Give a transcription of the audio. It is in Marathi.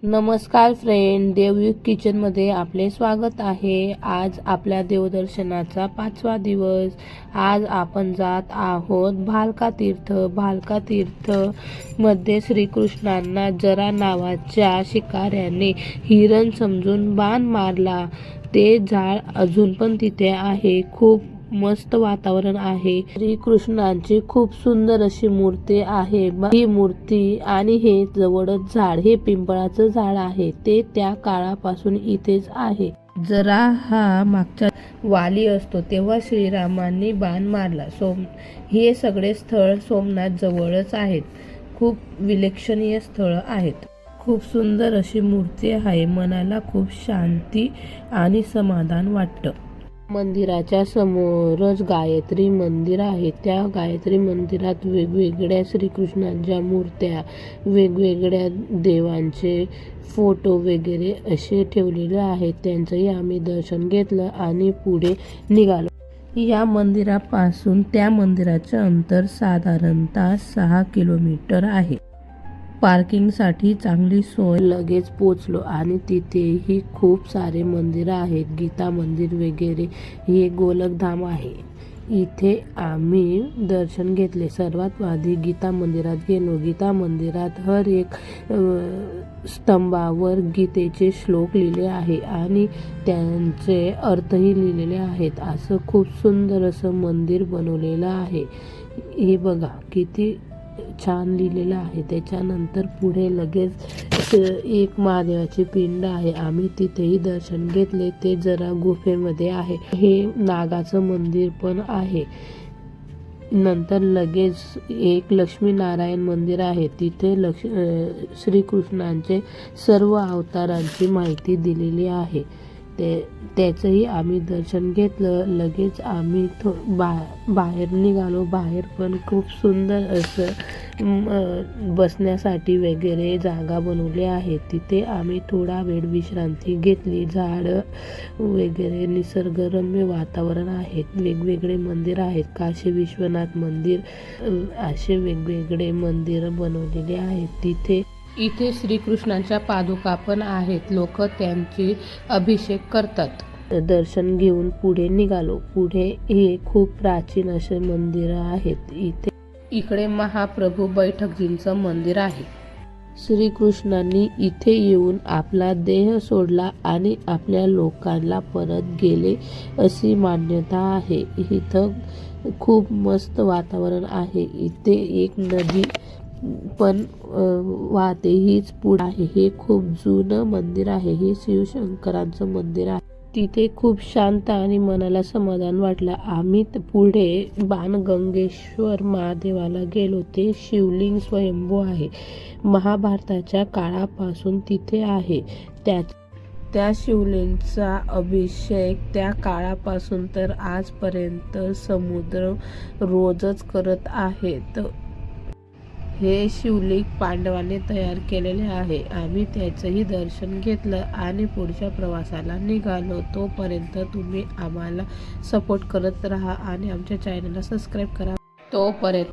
नमस्कार फ्रेंड, देवयुग किचनमध्ये आपले स्वागत आहे। आज आपल्या देवदर्शनाचा 5वा दिवस। आज आपण जात आहोत भालका तीर्थ। भालका तीर्थ मध्ये श्रीकृष्णांना जरा नावाच्या शिकाऱ्याने हिरण समजून बाण मारला। ते झाड अजून पण तिथे आहे। खूप मस्त वातावरण आहे। श्रीकृष्णांची खूप सुंदर अशी मूर्ती आहे। ही मूर्ती आणि हे जवळच झाड, हे पिंपळाचं झाड आहे। ते त्या काळापासून इथेच आहे। जरा हा मागचा वाली असतो तेव्हा श्रीरामांनी बाण मारला। हे सगळे स्थळ सोमनाथ जवळच आहेत। खूप विलक्षणीय स्थळ आहेत। खूप सुंदर अशी मूर्ती आहे। मनाला खूप शांती आणि समाधान वाटतं। मंदिराच्या समोरच गायत्री मंदिर आहे। त्या गायत्री मंदिरात वेगवेगळ्या श्रीकृष्णांच्या मूर्त्या, वेगवेगळ्या देवांचे फोटो वगैरे असे ठेवलेले आहेत। त्यांचंही आम्ही दर्शन घेतलं आणि पुढे निघालो। या मंदिरापासून त्या मंदिराचे अंतर साधारणतः 6 किलोमीटर आहे। पार्किंगसाठी चांगली सोय। लगेच पोचलो आणि तिथेही खूप सारे मंदिर आहेत। गीता मंदिर वगैरे, हे गोलकधाम आहे। इथे आम्ही दर्शन घेतले। सर्वात आधी गीता मंदिरात गेलो। गीता मंदिरात हर एक स्तंभावर गीतेचे श्लोक लिहिले आहे आणि त्यांचे अर्थही लिहिलेले आहेत। असं खूप सुंदर असं मंदिर बनवलेलं आहे। हे बघा किती छान लिहिलेलं आहे। त्याच्यानंतर पुढे लगेच एक महादेवाची पिंड आहे। आम्ही तिथेही दर्शन घेतले। ते जरा गुफेमध्ये आहे। हे नागाचं मंदिर पण आहे। नंतर लगेच एक लक्ष्मीनारायण मंदिर आहे। तिथे श्रीकृष्णांचे सर्व अवतारांची माहिती दिलेली आहे। त्याचंही आम्ही दर्शन घेतलं। लगेच आम्ही बाहेर निघालो। बाहेर पण खूप सुंदर असं बसण्यासाठी वगैरे जागा बनवली आहे। तिथे आम्ही थोडा वेळ विश्रांती घेतली। झाडं वगैरे, निसर्गरम्य वातावरण आहे। वेगवेगळे मंदिर आहेत। काशी विश्वनाथ मंदिर, असे वेगवेगळे मंदिर बनवलेले आहेत। इथे श्रीकृष्णांच्या पादुका पण आहेत। लोक त्यांची अभिषेक करतात। दर्शन घेऊन पुढे निघालो। पुढे हे खूप प्राचीन असे मंदिर आहेत। इकडे महाप्रभू बैठकजींचं मंदिर आहे। श्रीकृष्णांनी इथे येऊन आपला देह सोडला आणि आपल्या लोकांना परत गेले अशी मान्यता आहे। इथं खूप मस्त वातावरण आहे। इथे एक नदी पण वाहते, हीच पुढे आहे। हे खूप जुनं मंदिर आहे। हे शिवशंकरांचं मंदिर आहे। तिथे खूप शांत आणि मनाला समाधान वाटलं। आम्ही पुढे बाणगंगेश्वर महादेवाला गेलो। ते शिवलिंग स्वयंभू आहे। महाभारताच्या काळापासून तिथे आहे। त्या शिवलिंगाचा अभिषेक त्या काळापासून तर आजपर्यंत समुद्र रोजच करत आहेत। हे शिवलिंग पांडवांनी तयार केलेले आहे। आम्ही त्याचंही दर्शन घेतलं आणि पुढच्या प्रवासाला निघालो। तोपर्यंत तुम्ही आम्हाला सपोर्ट करत राहा आणि आमच्या चॅनलला सबस्क्राईब करा। तोपर्यंत